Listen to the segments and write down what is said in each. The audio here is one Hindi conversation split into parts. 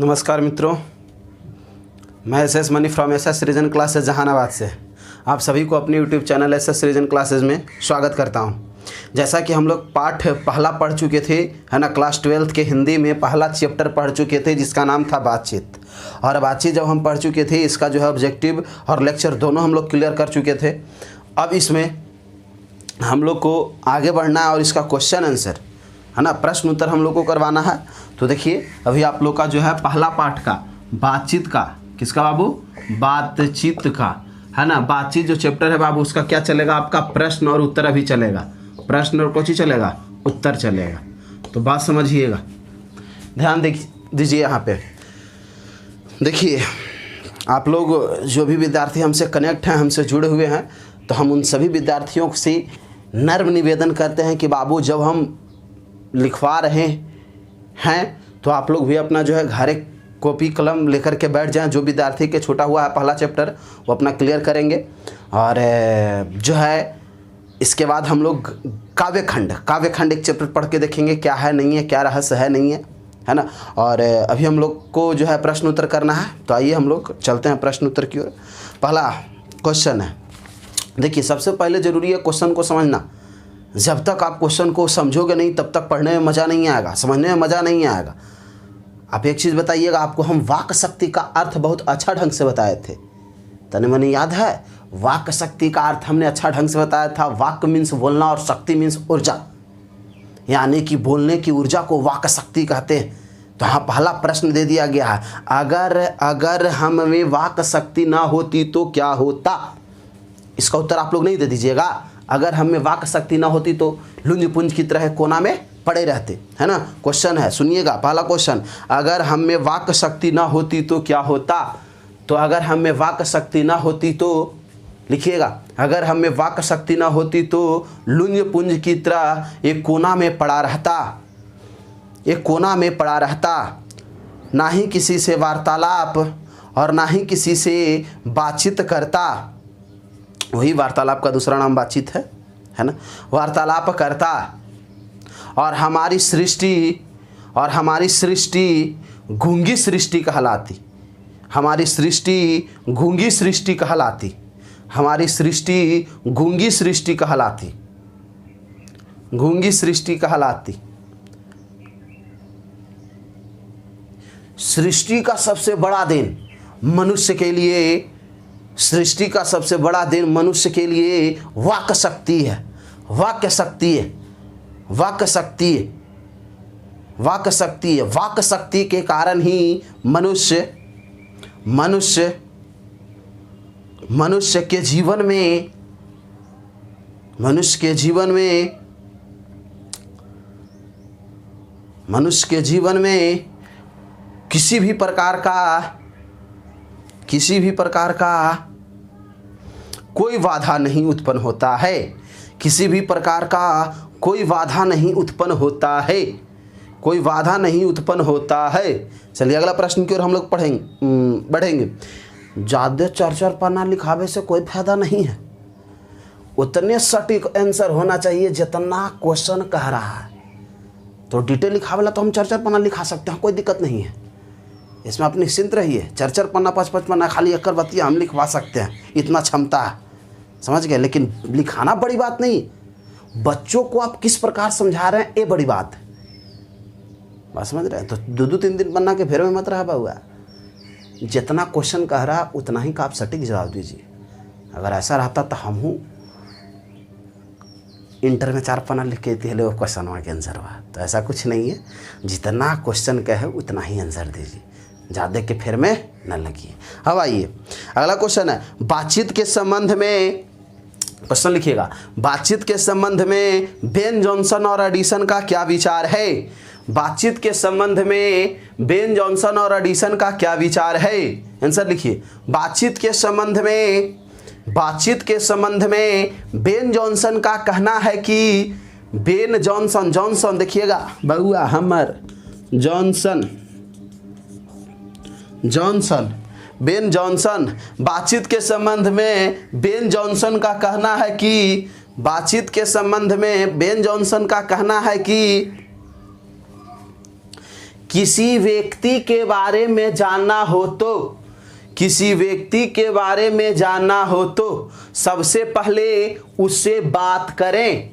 नमस्कार मित्रों, मैं S Mani from S reason classes Jehanabad से आप सभी को अपने YouTube channel S reason classes में स्वागत करता हूं। जैसा कि हम लोग पाठ पहला पढ़ चुके थे, है ना, क्लास 12 के हिंदी में पहला चैप्टर पढ़ चुके थे जिसका नाम था बातचीत। और बातचीत जब हम पढ़ चुके थे, इसका जो है ऑब्जेक्टिव और लेक्चर दोनों हम लोग क्लियर कर चुके थे। अब इसमें हम लोग को आगे बढ़ना है और इसका क्वेश्चन आंसर, है ना, प्रश्न उत्तर हम लोग को करवाना है। तो देखिए, अभी आप लोग का जो है पहला पाठ का बातचीत का, किसका बाबू, बातचीत का, है ना, बातचीत जो चैप्टर है बाबू, उसका क्या चलेगा, आपका प्रश्न और उत्तर अभी चलेगा। प्रश्न और कुछ चलेगा, उत्तर चलेगा। तो बात समझिएगा, ध्यान दीजिए। यहाँ पे देखिए, आप लोग जो भी विद्यार्थी हमसे कनेक्ट हैं, हमसे जुड़े हुए हैं, तो हम उन सभी विद्यार्थियों से नर्म निवेदन करते हैं कि बाबू जब हम लिखवा रहे हैं तो आप लोग भी अपना जो है घर एक कॉपी कलम लेकर के बैठ जाएं। जो विद्यार्थी के छूटा हुआ है पहला चैप्टर, वो अपना क्लियर करेंगे। और जो है इसके बाद हम लोग काव्यखंड एक चैप्टर पढ़ के देखेंगे क्या है नहीं है, क्या रहस्य है नहीं है ना। और अभी हम लोग को जो है प्रश्न उत्तर करना है। तो आइए हम लोग चलते हैं प्रश्न उत्तर की ओर। पहला क्वेश्चन है, देखिए, सबसे पहले ज़रूरी है क्वेश्चन को समझना। जब तक आप क्वेश्चन को समझोगे नहीं तब तक पढ़ने में मज़ा नहीं आएगा, समझने में मज़ा नहीं आएगा। आप एक चीज़ बताइएगा, आपको हम वाक शक्ति का अर्थ बहुत अच्छा ढंग से बताए थे, तने मने याद है? वाक शक्ति का अर्थ हमने अच्छा ढंग से बताया था। वाक मीन्स बोलना और शक्ति मीन्स ऊर्जा, यानी कि बोलने की ऊर्जा को वाक शक्ति कहते हैं। तो हाँ, पहला प्रश्न दे दिया गया है, अगर हम में वाक शक्ति ना होती तो क्या होता। इसका उत्तर आप लोग नहीं दे दीजिएगा। अगर हम में वाक शक्ति ना होती तो लुंज पुंज की तरह कोना में पड़े रहते, है ना। क्वेश्चन है, सुनिएगा, पहला क्वेश्चन, अगर हम में वाक शक्ति ना होती तो क्या होता। तो अगर हम में वाक शक्ति ना होती तो, लिखिएगा, अगर हम में वाक शक्ति ना होती तो लुंज पुंज की तरह एक कोना में पड़ा रहता, एक कोना में पड़ा रहता, ना ही किसी से वार्तालाप और ना ही किसी से बातचीत करता। वही वार्तालाप का दूसरा नाम बातचीत है ना। वार्तालाप करता और हमारी सृष्टि गूंगी सृष्टि कहलाती। हमारी सृष्टि गूंगी सृष्टि कहलाती। हमारी सृष्टि गूंगी सृष्टि कहलाती। गूंगी सृष्टि कहलाती। सृष्टि का सबसे बड़ा दिन मनुष्य के लिए, सृष्टि का सबसे बड़ा दिन मनुष्य के लिए वाक शक्ति है। वाक शक्ति है, वाक शक्ति है, वाक शक्ति है। वाक शक्ति के कारण ही मनुष्य के जीवन में, मनुष्य के जीवन में किसी भी प्रकार का कोई बाधा नहीं उत्पन्न होता है। किसी भी प्रकार का कोई बाधा नहीं उत्पन्न होता है। कोई बाधा नहीं उत्पन्न होता है। चलिए अगला प्रश्न की ओर हम लोग बढ़ेंगे। ज़्यादा 4-4 पन्ना लिखावे से कोई फायदा नहीं है। उतने सटीक आंसर होना चाहिए जितना क्वेश्चन कह रहा है। तो डिटेल लिखावेला तो हम 4-4 पन्ना लिखा सकते हैं, कोई दिक्कत नहीं है। इसमें आप निश्चिंत रहिए। 4-4 पन्ना 5-5 पन्ना खाली एक बतिया हम लिखवा सकते हैं, इतना क्षमता है, समझ गए। लेकिन लिखाना बड़ी बात नहीं, बच्चों को आप किस प्रकार समझा रहे हैं ये बड़ी बात है। बात समझ रहे हैं? तो 2-3 पन्ना के फेर में मत रहा बाबुआ। जितना क्वेश्चन कह रहा उतना ही का आप सटीक जवाब दीजिए। अगर ऐसा रहता तो हम हूँ इंटर में 4 पन्ना लिख के दिए वो क्वेश्चन वहाँ के आंसर हुआ। तो ऐसा कुछ नहीं है, जितना क्वेश्चन कहे उतना ही आंसर दीजिए, ज़्यादा के फेर में न लगिए। अब आइए अगला क्वेश्चन है, बातचीत के संबंध में, क्वेश्चन लिखिएगा, बातचीत के संबंध में बेन जॉनसन और एडिसन का क्या विचार है। बातचीत के संबंध में बेन जॉनसन और एडिसन का क्या विचार है। आंसर लिखिए। बातचीत के संबंध में बेन जॉनसन का कहना है कि बेन जॉनसन देखिएगा बउआ हमर जॉनसन बेन जॉनसन, बातचीत के संबंध में बेन जॉनसन का कहना है कि, बातचीत के संबंध में बेन जॉनसन का कहना है किसी व्यक्ति के बारे में जानना हो तो, किसी व्यक्ति के बारे में जानना हो तो सबसे पहले उससे बात करें,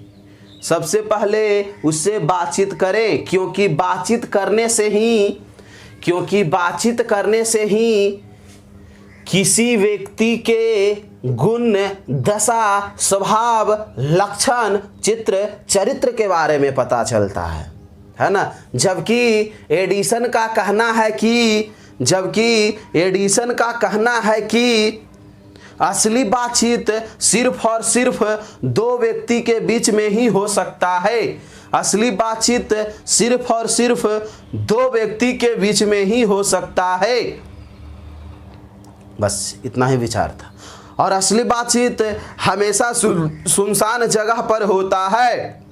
सबसे पहले उससे बातचीत करें, क्योंकि बातचीत करने से ही किसी व्यक्ति के गुण, दशा, स्वभाव, लक्षण, चरित्र के बारे में पता चलता है ना। जबकि एडिसन का कहना है कि असली बातचीत सिर्फ और सिर्फ दो व्यक्ति के बीच में ही हो सकता है, असली बातचीत सिर्फ और सिर्फ दो व्यक्ति के बीच में ही हो सकता है। बस इतना ही विचार था। और असली बातचीत हमेशा सुनसान जगह पर होता है,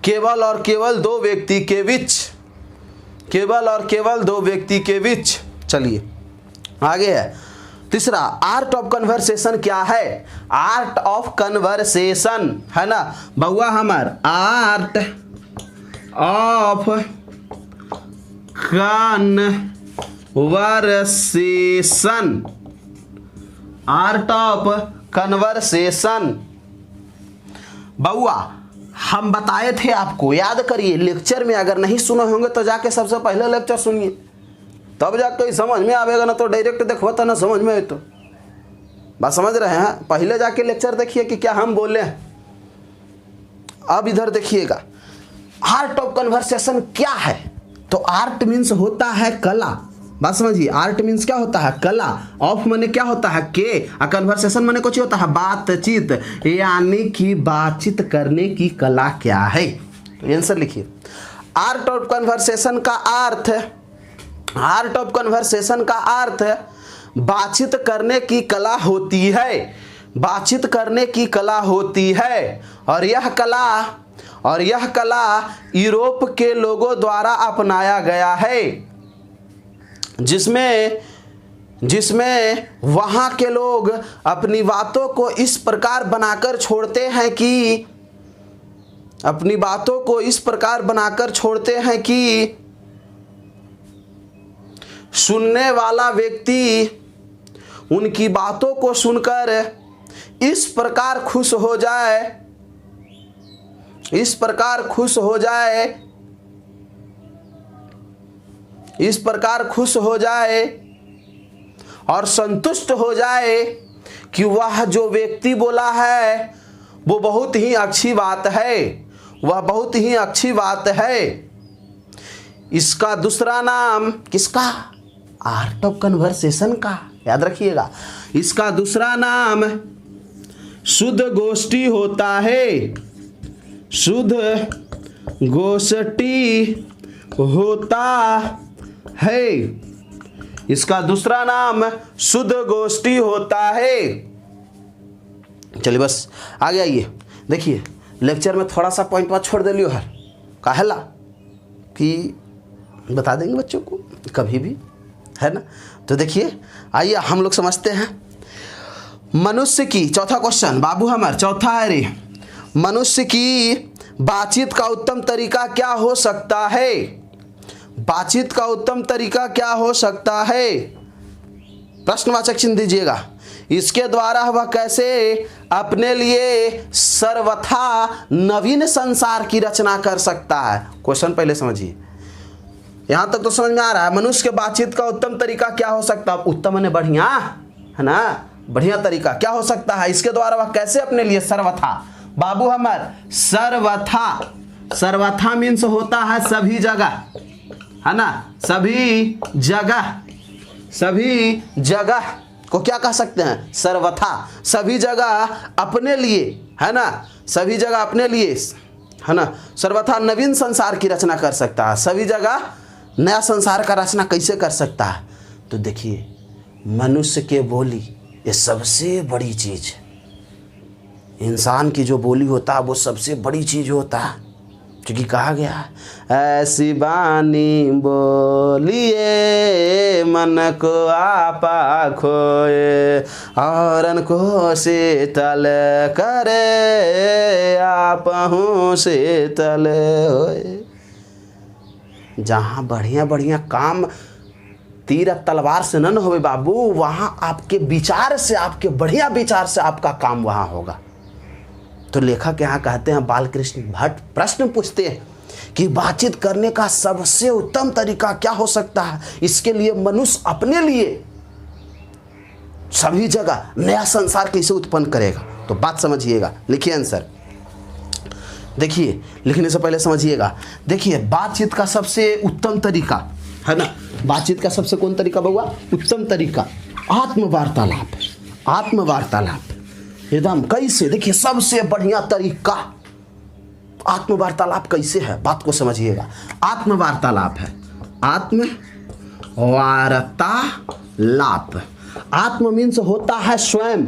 केवल और केवल दो व्यक्ति के बीच, केवल और केवल दो व्यक्ति के बीच। चलिए आगे है तीसरा, आर्ट ऑफ कन्वर्सेशन क्या है? आर्ट ऑफ कन्वर्सेशन है ना बउआ हमार, art of conversation, art of conversation. बउआ हम बताए थे आपको, याद करिए, लेक्चर में अगर नहीं सुने होंगे तो जाके सबसे पहले लेक्चर सुनिए, तब जाके समझ में आवेगा, ना तो डायरेक्ट देखो तो ना समझ में आए। तो बात समझ रहे हैं? पहले जाके लेक्चर देखिए कि क्या हम बोले हैं। अब इधर देखिएगा, आर्ट ऑफ कन्वर्सेशन क्या है? तो आर्ट मीन्स होता है कला। बात समझिए, आर्ट मीन्स क्या होता है? कला। ऑफ माने क्या होता है? के। और कन्वर्सेशन माने कुछ होता है बातचीत, यानी कि बातचीत करने की कला क्या है? तो आंसर लिखिए। आर्ट ऑफ कन्वर्सेशन का अर्थ, आर्ट ऑफ कन्वर्सेशन का अर्थ बातचीत करने की कला होती है, बातचीत करने की कला होती है। और यह कला यूरोप के लोगों द्वारा अपनाया गया है, जिसमें वहाँ के लोग अपनी बातों को इस प्रकार बनाकर छोड़ते हैं कि सुनने वाला व्यक्ति उनकी बातों को सुनकर इस प्रकार खुश हो जाए और संतुष्ट हो जाए कि वह जो व्यक्ति बोला है वो बहुत ही अच्छी बात है, वह बहुत ही अच्छी बात है। इसका दूसरा नाम किसका? आर्ट ऑफ कन्वर्सेशन का, याद रखिएगा। इसका दूसरा नाम शुद्ध गोष्ठी होता है, शुद्ध गोष्ठी होता है। इसका दूसरा नाम शुद्ध गोष्ठी होता है। चलिए बस आगे आइए। देखिए लेक्चर में थोड़ा सा पॉइंट वहाँ छोड़ दे लियो हर काहेला कि बता देंगे बच्चों को कभी भी, है ना। तो देखिए आइए हम लोग समझते हैं मनुष्य की, चौथा क्वेश्चन बाबू हमार चौथा है रे, मनुष्य की बातचीत का उत्तम तरीका क्या हो सकता है? बातचीत का उत्तम तरीका क्या हो सकता है? प्रश्नवाचक चिन्ह दीजिएगा। इसके द्वारा वह कैसे अपने लिए सर्वथा नवीन संसार की रचना कर सकता है? क्वेश्चन पहले समझिए, यहां तक तो समझ में आ रहा है। मनुष्य के बातचीत का उत्तम तरीका क्या हो सकता है? उत्तम ने बढ़िया, है ना, बढ़िया तरीका क्या हो सकता है? इसके द्वारा वह कैसे अपने लिए सर्वथा, बाबू हमार सर्वथा, सर्वथा मीन्स होता है सभी जगह, है ना, सभी जगह को क्या कह सकते हैं? सर्वथा, सभी जगह अपने लिए, है ना, सभी जगह अपने लिए, है ना, सर्वथा नवीन संसार की रचना कर सकता है। सभी जगह नया संसार का रचना कैसे कर सकता है? तो देखिए मनुष्य के बोली ये सबसे बड़ी चीज, इंसान की जो बोली होता है वो सबसे बड़ी चीज होता है, क्योंकि कहा गया ऐसी बानी बोलिए मन को आपा खोए औरन को शीतल करे आपहु शीतल होए। जहाँ बढ़िया बढ़िया काम तीर तलवार से न होवे बाबू, वहाँ आपके विचार से, आपके बढ़िया विचार से आपका काम वहाँ होगा। तो लेखक यहाँ कहते हैं, बालकृष्ण भट्ट प्रश्न पूछते हैं कि बातचीत करने का सबसे उत्तम तरीका क्या हो सकता है। इसके लिए मनुष्य अपने लिए सभी जगह नया संसार कैसे उत्पन्न करेगा। तो बात समझिएगा, लिखिए आंसर। देखिए, लिखने से पहले समझिएगा। देखिए, बातचीत का सबसे उत्तम तरीका है ना, बातचीत का सबसे कौन तरीका बउआ, उत्तम तरीका आत्मवार्तालाप। आत्मवार्तालाप एकदम कैसे, देखिए सबसे बढ़िया तरीका आत्मवार्तालाप कैसे है, बात को समझिएगा। आत्मवार्तालाप है, आत्मवार्तालाप। आत्म मीन्स होता है स्वयं,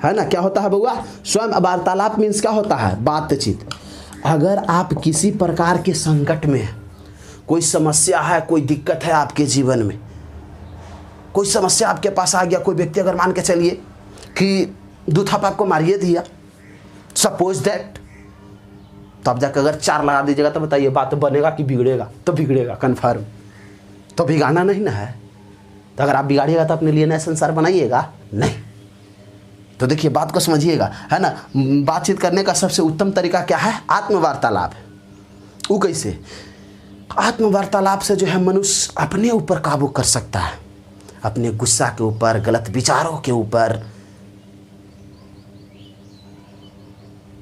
है ना, क्या होता है बउआ, स्वयं। वार्तालाप मीन्स क्या होता है, बातचीत। अगर आप किसी प्रकार के संकट में, कोई समस्या है, कोई दिक्कत है आपके जीवन में, कोई समस्या आपके पास आ गया, कोई व्यक्ति अगर मान के चलिए कि दूथाप आपको मारिए दिया, सपोज दैट, तो आप जाकर अगर 4 लगा दीजिएगा तो बताइए बात बनेगा कि बिगड़ेगा। तो बिगड़ेगा कन्फर्म, तो बिगाड़ना नहीं ना है। तो अगर आप बिगाड़िएगा तो अपने लिए नया संसार बनाइएगा नहीं। तो देखिए बात को समझिएगा, है ना। बातचीत करने का सबसे उत्तम तरीका क्या है, आत्मवार्तालाप। वो कैसे, आत्मवार्तालाप से जो है मनुष्य अपने ऊपर काबू कर सकता है, अपने गुस्सा के ऊपर, गलत विचारों के ऊपर,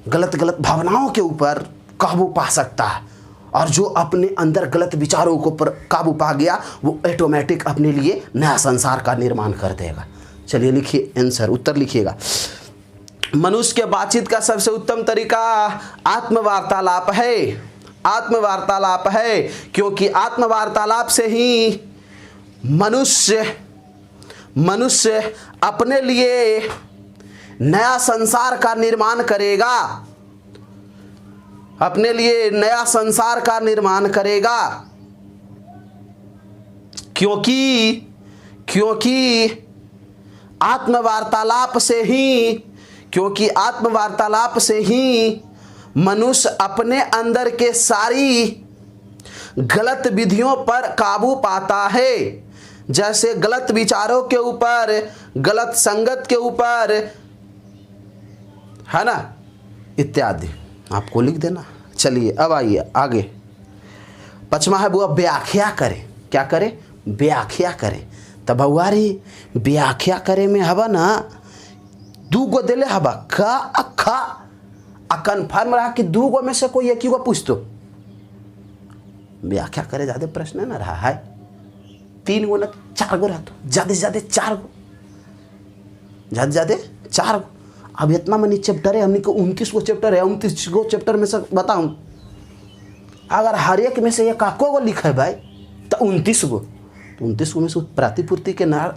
गलत भावनाओं के ऊपर काबू पा सकता है। और जो अपने अंदर गलत विचारों के ऊपर काबू पा गया, वो ऑटोमेटिक अपने लिए नया संसार का निर्माण कर देगा। चलिए लिखिए आंसर, उत्तर लिखिएगा। मनुष्य के बातचीत का सबसे उत्तम तरीका आत्मवार्तालाप है। आत्मवार्तालाप है, क्योंकि आत्मवार्तालाप से ही मनुष्य अपने लिए नया संसार का निर्माण करेगा, अपने लिए नया संसार का निर्माण करेगा। क्योंकि आत्मवार्तालाप से ही मनुष्य अपने अंदर के सारी गलत विधियों पर काबू पाता है, जैसे गलत विचारों के ऊपर, गलत संगत के ऊपर, है ना, इत्यादि। आपको लिख देना। चलिए अब आइए आगे। 5वां है बुआ व्याख्या करें। क्या करें, व्याख्या करें। तब बउआरी व्याख्या करे में हवा ना 2 गो दिले हवा, का अखा आ कन्फर्म रहा कि 2 गो में से कोई एक ही गो पूछ दो। व्याख्या करे ज्यादा प्रश्न ना रहा है, 3 गो ना 4 गो रहता, ज्यादा से ज्यादा 4 गो, ज्यादा से ज्यादा 4 गो। अब इतना मनी चैप्टर है, हमने को 29 गो चैप्टर है, 29 गो चैप्टर में से बताऊं, अगर हर एक में से एक को लिखा है भाई तो 29 गो, तो 29 गो में से प्रतिपूर्ति के ना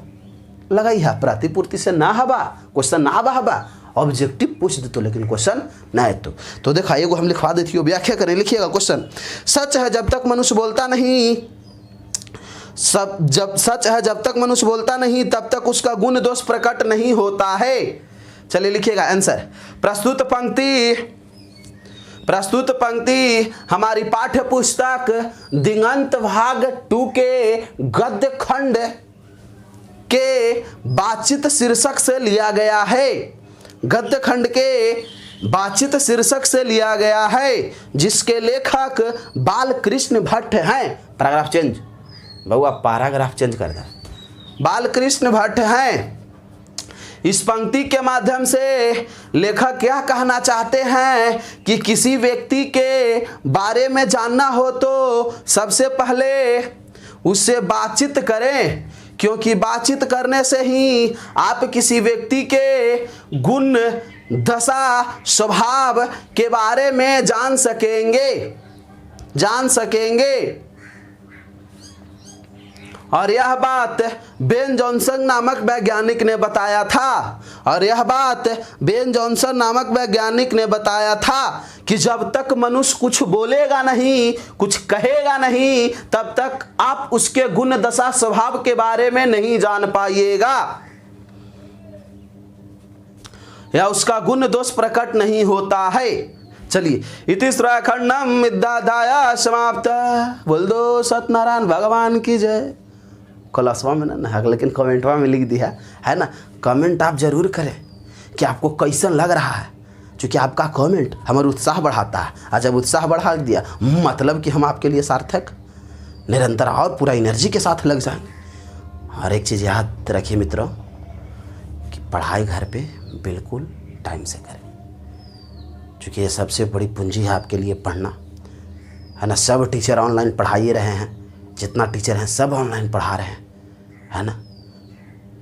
लगाई है, प्रतिपूर्ति से ना हवा क्वेश्चन ना हवा, ऑब्जेक्टिव पूछ दे तो, लेकिन क्वेश्चन ना है। तो देखा एगो हम लिखवा देती हो, व्याख्या करें। लिखिएगा क्वेश्चन, सच है जब तक मनुष्य बोलता नहीं, सच है जब तक मनुष्य बोलता नहीं तब तक उसका गुण दोष प्रकट नहीं होता है। चलिए लिखिएगा आंसर। प्रस्तुत पंक्ति हमारी पाठ्य पुस्तक दिगंत भाग 2 के गद्य खंड के बातचीत शीर्षक से लिया गया है। गद्य खंड के बातचीत शीर्षक से लिया गया है, जिसके लेखक बालकृष्ण भट्ट हैं। पैराग्राफ चेंज बउआ, पैराग्राफ चेंज कर दे, बालकृष्ण भट्ट हैं। इस पंक्ति के माध्यम से लेखक क्या कहना चाहते हैं कि किसी व्यक्ति के बारे में जानना हो तो सबसे पहले उससे बातचीत करें, क्योंकि बातचीत करने से ही आप किसी व्यक्ति के गुण, दशा, स्वभाव के बारे में जान सकेंगे। और यह बात बेन जॉनसन नामक वैज्ञानिक ने बताया था कि जब तक मनुष्य कुछ बोलेगा नहीं, कुछ कहेगा नहीं, तब तक आप उसके गुण, दशा, स्वभाव के बारे में नहीं जान पाइएगा, या उसका गुण दोष प्रकट नहीं होता है। चलिए, इतिश्रा खंडम विद्यादाया समाप्त। बोल दो सत्यनारायण भगवान की जय। क्लासवा में ना है, लेकिन कमेंटवा में लिख दिया है ना। कमेंट आप जरूर करें कि आपको कैसन लग रहा है, क्योंकि आपका कमेंट हमारा उत्साह बढ़ाता है। और जब उत्साह बढ़ा दिया मतलब कि हम आपके लिए सार्थक निरंतर और पूरा एनर्जी के साथ लग जाएंगे। और एक चीज़ याद रखिए मित्रों कि पढ़ाई घर पे बिल्कुल टाइम से करें, क्योंकि ये सबसे बड़ी पूंजी है आपके लिए पढ़ना, है ना। सब टीचर ऑनलाइन पढ़ा ही रहे हैं, जितना टीचर हैं सब ऑनलाइन पढ़ा रहे हैं, है ना।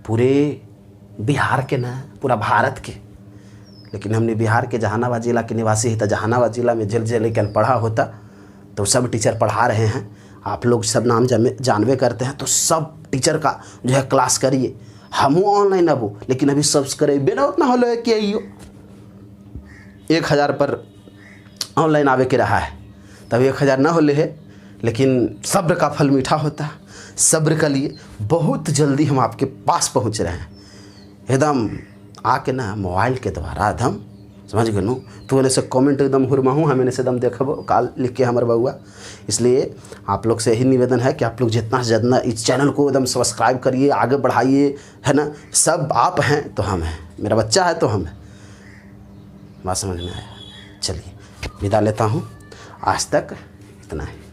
पूरे बिहार के ना, पूरा भारत के, लेकिन हमने बिहार के जहानाबाद जिला के निवासी ही था। जहानाबाद जिला में जल लेकिन पढ़ा होता तो सब टीचर पढ़ा रहे हैं। आप लोग सब नाम जानवे करते हैं, तो सब टीचर का जो है क्लास करिए। हम ऑनलाइन अब, लेकिन अभी सब्सक्राइब ना उतना हो कि 1000 पर ऑनलाइन आवे के रहा है, तब 1000 ना होले है। लेकिन सब्र का फल मीठा होता है। सब्र के लिए बहुत जल्दी हम आपके पास पहुंच रहे हैं। एकदम आके ना मोबाइल के द्वारा एकदम समझ गए तो एने से कमेंट एकदम हुरमाहूँ हम एने से एकदम देखब काल लिख के हमारे बउआ। इसलिए आप लोग से यही निवेदन है कि आप लोग जितना से ज़्यादा इस चैनल को एकदम सब्सक्राइब करिए, आगे बढ़ाइए, है ना। सब आप हैं तो हम हैं, मेरा बच्चा है तो हम हैं। बात समझ में आया। चलिए विदा लेता हूँ, आज तक इतना है।